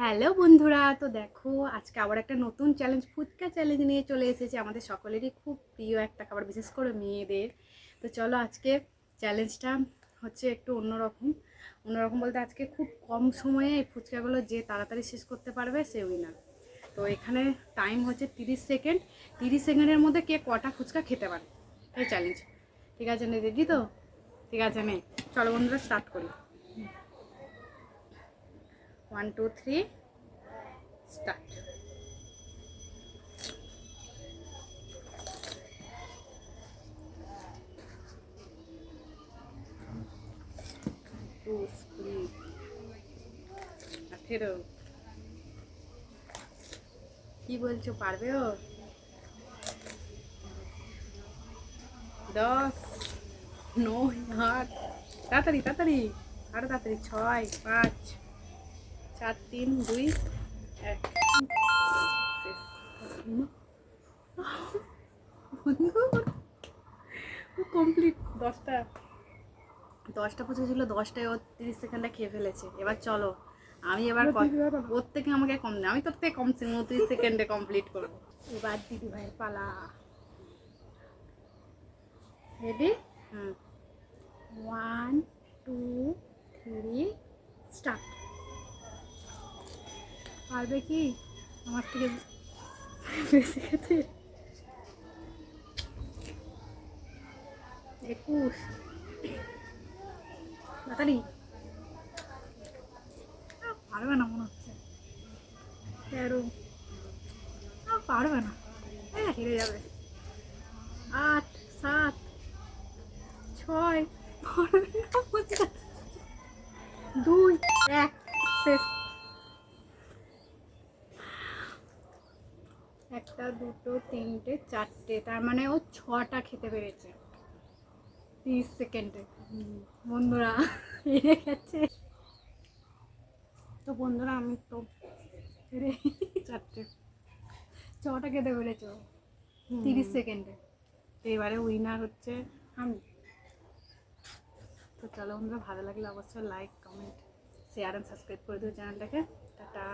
Hello বন্ধুরা, তো দেখো আজকে আবার একটা নতুন চ্যালেঞ্জ, ফুচকা চ্যালেঞ্জ নিয়ে চলে এসেছে। আমাদের সকলেরই খুব প্রিয় একটা খাবার, বিশেষ করে মেয়েদের। তো চলো, আজকে চ্যালেঞ্জটা হচ্ছে একটু অন্যরকম। অন্যরকম বলতে আজকে খুব কম সময়ে এই ফুচকাগুলো যে তাড়াতাড়ি শেষ করতে পারবে সে উইনার। তো এখানে টাইম হচ্ছে 30 সেকেন্ড। 30 সেকেন্ডের মধ্যে কে কটা ফুচকা খেতে পারে, এই চ্যালেঞ্জ। ঠিক আছে, নে রেডি তো? ঠিক আছে, নে চলো বন্ধুরা, স্টার্ট করি। 1 2 3 স্টার্ট। জুস, কুড়ি, 18। কি বলছো, পারবে ও? 10, 9, 8, তাড়াতাড়ি তাড়াতাড়ি, আরো তাড়াতাড়ি, 6, 5, 4, 3, 2, 1। কমপ্লিট। 10টা পুজো ছিল, 10টায় ও 30 সেকেন্ডে খেয়ে ফেলেছে। এবার চলো, আমি এবার ওর থেকে আমাকে কম নেই, আমি তোর থেকে কম 29 সেকেন্ডে কমপ্লিট করবো। এবার দিদি ভাইয়ের পালা। রেডি? হুম। 1 2 3 স্টার্ট। পারবে কি আমার থেকে বেশি খেতে? 21, তাড়াতাড়ি। পারবে না মনে হচ্ছে। 13, পারবে না, হেরে যাবে। 8 7 6, পারবে না। 2 1, শেষ। একটা, দুটো, তিনটে, চারটে, তার মানে ও 6টা খেতে পেরেছে 30 সেকেন্ডে। বন্ধুরা হেরে গেছে। তো বন্ধুরা, আমি তো হেরে, 4টে, 6টা খেতে পেরেছ 30 সেকেন্ডে। তো এবারে উইনার হচ্ছে আমি। তো চলো বন্ধুরা, ভালো লাগলে অবশ্যই like, comment, share and subscribe করে দিও চ্যানেলটাকে। টাটা।